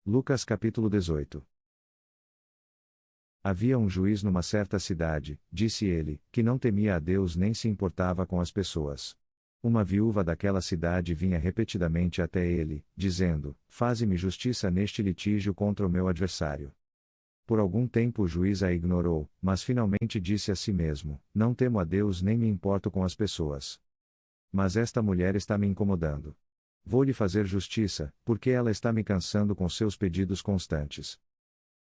Lucas capítulo 18. Havia um juiz numa certa cidade, disse ele, que não temia a Deus nem se importava com as pessoas. Uma viúva daquela cidade vinha repetidamente até ele, dizendo: Faze-me justiça neste litígio contra o meu adversário. Por algum tempo o juiz a ignorou, mas finalmente disse a si mesmo: Não temo a Deus nem me importo com as pessoas. Mas esta mulher está me incomodando. Vou-lhe fazer justiça, porque ela está me cansando com seus pedidos constantes.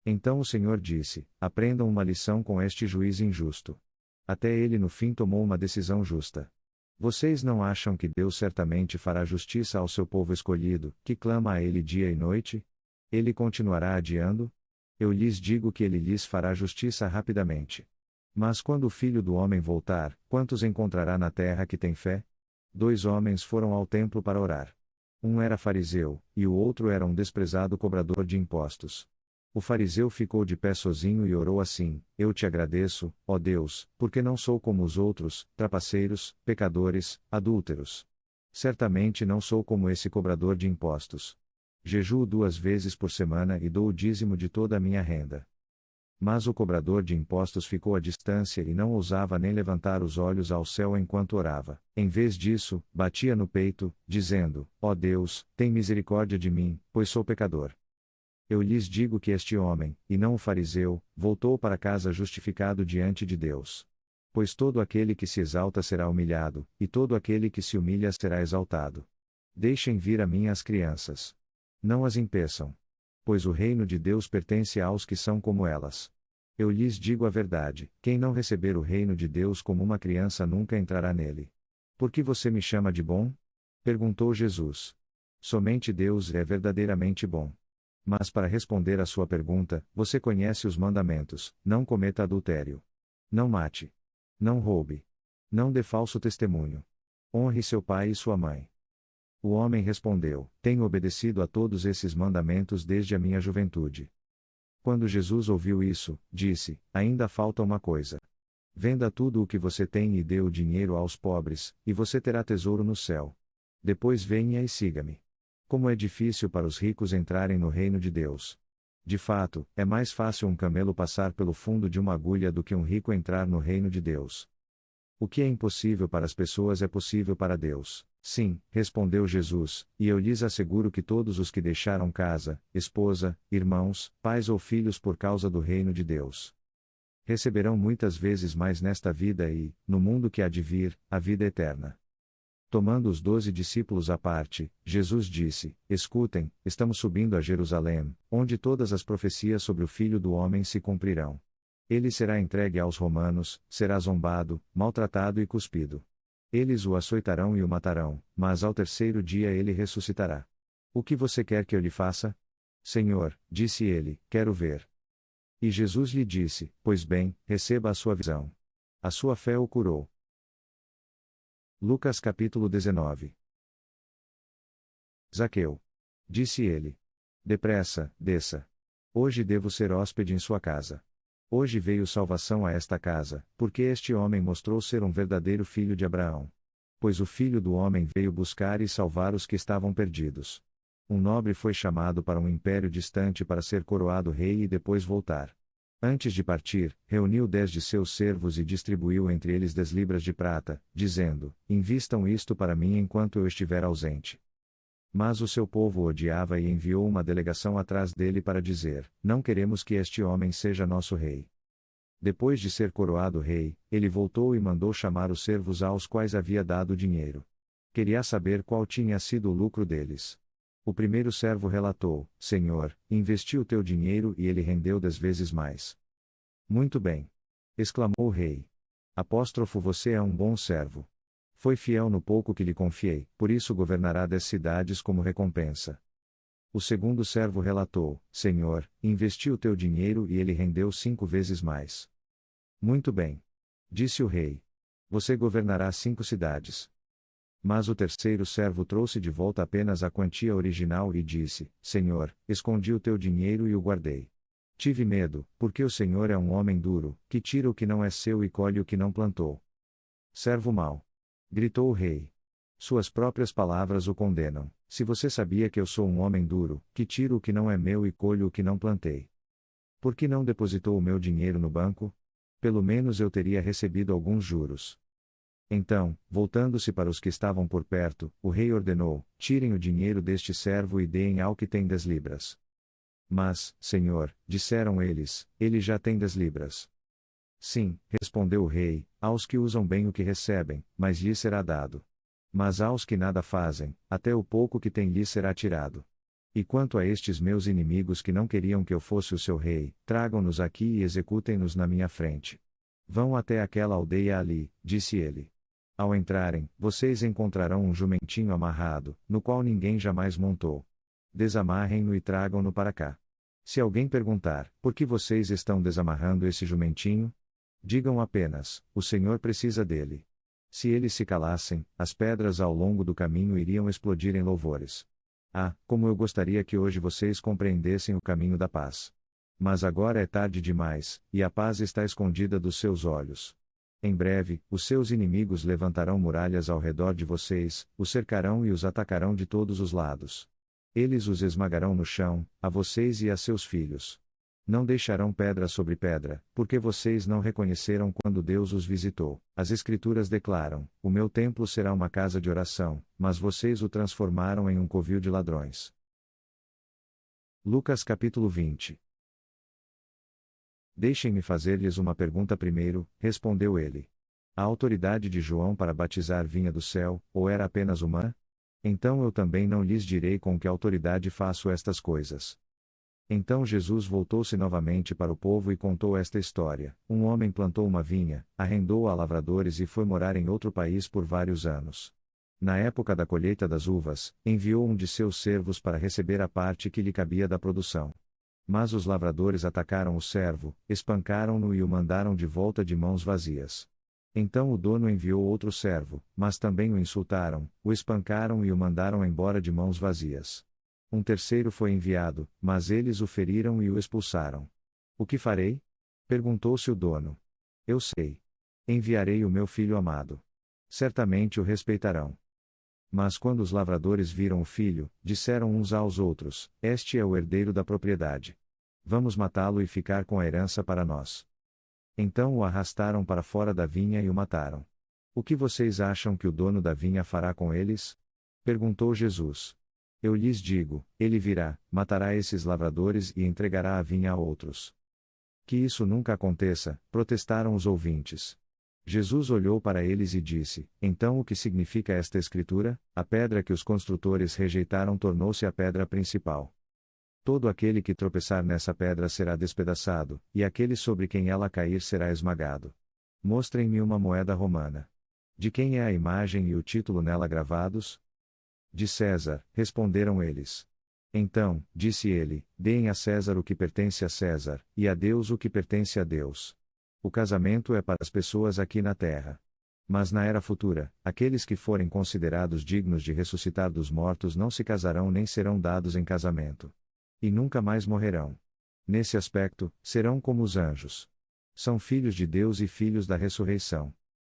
Então o Senhor disse: Aprendam uma lição com este juiz injusto. Até ele no fim tomou uma decisão justa. Vocês não acham que Deus certamente fará justiça ao seu povo escolhido, que clama a ele dia e noite? Ele continuará adiando? Eu lhes digo que ele lhes fará justiça rapidamente. Mas quando o Filho do Homem voltar, quantos encontrará na terra que tem fé? 2 homens foram ao templo para orar. Um era fariseu, e o outro era um desprezado cobrador de impostos. O fariseu ficou de pé sozinho e orou assim: Eu te agradeço, ó Deus, porque não sou como os outros, trapaceiros, pecadores, adúlteros. Certamente não sou como esse cobrador de impostos. Jejuo 2 vezes por semana e dou o dízimo de toda a minha renda. Mas o cobrador de impostos ficou à distância e não ousava nem levantar os olhos ao céu enquanto orava. Em vez disso, batia no peito, dizendo: Ó Deus, tem misericórdia de mim, pois sou pecador. Eu lhes digo que este homem, e não o fariseu, voltou para casa justificado diante de Deus. Pois todo aquele que se exalta será humilhado, e todo aquele que se humilha será exaltado. Deixem vir a mim as crianças. Não as impeçam. Pois o reino de Deus pertence aos que são como elas. Eu lhes digo a verdade: quem não receber o reino de Deus como uma criança nunca entrará nele. Por que você me chama de bom? Perguntou Jesus. Somente Deus é verdadeiramente bom. Mas para responder à sua pergunta, você conhece os mandamentos: não cometa adultério. Não mate. Não roube. Não dê falso testemunho. Honre seu pai e sua mãe. O homem respondeu: Tenho obedecido a todos esses mandamentos desde a minha juventude. Quando Jesus ouviu isso, disse: Ainda falta uma coisa. Venda tudo o que você tem e dê o dinheiro aos pobres, e você terá tesouro no céu. Depois venha e siga-me. Como é difícil para os ricos entrarem no reino de Deus. De fato, é mais fácil um camelo passar pelo fundo de uma agulha do que um rico entrar no reino de Deus. O que é impossível para as pessoas é possível para Deus. Sim, respondeu Jesus, e eu lhes asseguro que todos os que deixaram casa, esposa, irmãos, pais ou filhos por causa do reino de Deus, receberão muitas vezes mais nesta vida e, no mundo que há de vir, a vida eterna. Tomando os 12 discípulos à parte, Jesus disse: Escutem, estamos subindo a Jerusalém, onde todas as profecias sobre o Filho do Homem se cumprirão. Ele será entregue aos romanos, será zombado, maltratado e cuspido. Eles o açoitarão e o matarão, mas ao terceiro dia ele ressuscitará. O que você quer que eu lhe faça? Senhor, disse ele, quero ver. E Jesus lhe disse: Pois bem, receba a sua visão. A sua fé o curou. Lucas capítulo 19. Zaqueu. Disse ele. Depressa, desça. Hoje devo ser hóspede em sua casa. Hoje veio salvação a esta casa, porque este homem mostrou ser um verdadeiro filho de Abraão. Pois o Filho do Homem veio buscar e salvar os que estavam perdidos. Um nobre foi chamado para um império distante para ser coroado rei e depois voltar. Antes de partir, reuniu 10 de seus servos e distribuiu entre eles 10 libras de prata, dizendo: Invistam isto para mim enquanto eu estiver ausente. Mas o seu povo o odiava e enviou uma delegação atrás dele para dizer: Não queremos que este homem seja nosso rei. Depois de ser coroado rei, ele voltou e mandou chamar os servos aos quais havia dado o dinheiro. Queria saber qual tinha sido o lucro deles. O primeiro servo relatou: Senhor, investi o teu dinheiro e ele rendeu 10 vezes mais. Muito bem. Exclamou o rei. Você é um bom servo. Foi fiel no pouco que lhe confiei, por isso governará 10 cidades como recompensa. O segundo servo relatou: Senhor, investi o teu dinheiro e ele rendeu 5 vezes mais. Muito bem. Disse o rei. Você governará 5 cidades. Mas o terceiro servo trouxe de volta apenas a quantia original e disse: Senhor, escondi o teu dinheiro e o guardei. Tive medo, porque o Senhor é um homem duro, que tira o que não é seu e colhe o que não plantou. Servo mau. Gritou o rei. Suas próprias palavras o condenam. Se você sabia que eu sou um homem duro, que tiro o que não é meu e colho o que não plantei. Por que não depositou o meu dinheiro no banco? Pelo menos eu teria recebido alguns juros. Então, voltando-se para os que estavam por perto, o rei ordenou: tirem o dinheiro deste servo e deem ao que tem 10 libras. Mas, senhor, disseram eles, ele já tem 10 libras. Sim, respondeu o rei, aos que usam bem o que recebem, mas lhes será dado. Mas aos que nada fazem, até o pouco que tem lhes será tirado. E quanto a estes meus inimigos que não queriam que eu fosse o seu rei, tragam-nos aqui e executem-nos na minha frente. Vão até aquela aldeia ali, disse ele. Ao entrarem, vocês encontrarão um jumentinho amarrado, no qual ninguém jamais montou. Desamarrem-no e tragam-no para cá. Se alguém perguntar, por que vocês estão desamarrando esse jumentinho? Digam apenas, o Senhor precisa dele. Se eles se calassem, as pedras ao longo do caminho iriam explodir em louvores. Ah, como eu gostaria que hoje vocês compreendessem o caminho da paz. Mas agora é tarde demais, e a paz está escondida dos seus olhos. Em breve, os seus inimigos levantarão muralhas ao redor de vocês, os cercarão e os atacarão de todos os lados. Eles os esmagarão no chão, a vocês e a seus filhos. Não deixarão pedra sobre pedra, porque vocês não reconheceram quando Deus os visitou. As Escrituras declaram: o meu templo será uma casa de oração, mas vocês o transformaram em um covil de ladrões. Lucas capítulo 20. Deixem-me fazer-lhes uma pergunta primeiro, respondeu ele. A autoridade de João para batizar vinha do céu, ou era apenas humana? Então eu também não lhes direi com que autoridade faço estas coisas. Então Jesus voltou-se novamente para o povo e contou esta história: um homem plantou uma vinha, arrendou-a a lavradores e foi morar em outro país por vários anos. Na época da colheita das uvas, enviou um de seus servos para receber a parte que lhe cabia da produção. Mas os lavradores atacaram o servo, espancaram-no e o mandaram de volta de mãos vazias. Então o dono enviou outro servo, mas também o insultaram, o espancaram e o mandaram embora de mãos vazias. Um terceiro foi enviado, mas eles o feriram e o expulsaram. O que farei? Perguntou-se o dono. Eu sei. Enviarei o meu filho amado. Certamente o respeitarão. Mas quando os lavradores viram o filho, disseram uns aos outros: este é o herdeiro da propriedade. Vamos matá-lo e ficar com a herança para nós. Então o arrastaram para fora da vinha e o mataram. O que vocês acham que o dono da vinha fará com eles? Perguntou Jesus. Eu lhes digo, ele virá, matará esses lavradores e entregará a vinha a outros. Que isso nunca aconteça, protestaram os ouvintes. Jesus olhou para eles e disse: então o que significa esta escritura? A pedra que os construtores rejeitaram tornou-se a pedra principal. Todo aquele que tropeçar nessa pedra será despedaçado, e aquele sobre quem ela cair será esmagado. Mostrem-me uma moeda romana. De quem é a imagem e o título nela gravados? De César, responderam eles. Então, disse ele, deem a César o que pertence a César, e a Deus o que pertence a Deus. O casamento é para as pessoas aqui na terra. Mas na era futura, aqueles que forem considerados dignos de ressuscitar dos mortos não se casarão nem serão dados em casamento. E nunca mais morrerão. Nesse aspecto, serão como os anjos. São filhos de Deus e filhos da ressurreição.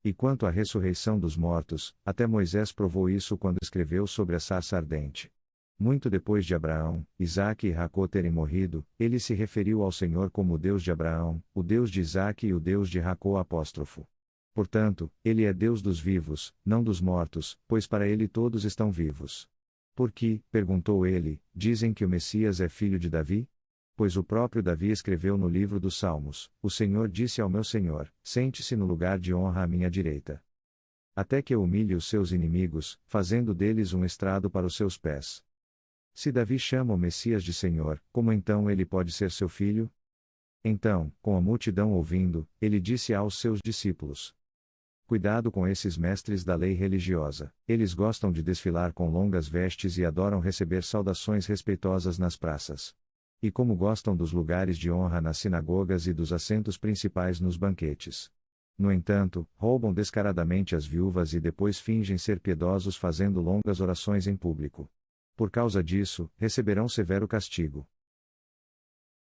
E quanto à ressurreição dos mortos, até Moisés provou isso quando escreveu sobre a sarça ardente. Muito depois de Abraão, Isaque e Jacó terem morrido, ele se referiu ao Senhor como o Deus de Abraão, o Deus de Isaque e o Deus de Jacó apóstrofo. Portanto, ele é Deus dos vivos, não dos mortos, pois para ele todos estão vivos. Por que, perguntou ele, dizem que o Messias é filho de Davi? Pois o próprio Davi escreveu no livro dos Salmos: o Senhor disse ao meu Senhor: sente-se no lugar de honra à minha direita. Até que eu humilhe os seus inimigos, fazendo deles um estrado para os seus pés. Se Davi chama o Messias de Senhor, como então ele pode ser seu filho? Então, com a multidão ouvindo, ele disse aos seus discípulos: cuidado com esses mestres da lei religiosa, eles gostam de desfilar com longas vestes e adoram receber saudações respeitosas nas praças. E como gostam dos lugares de honra nas sinagogas e dos assentos principais nos banquetes. No entanto, roubam descaradamente as viúvas e depois fingem ser piedosos fazendo longas orações em público. Por causa disso, receberão severo castigo.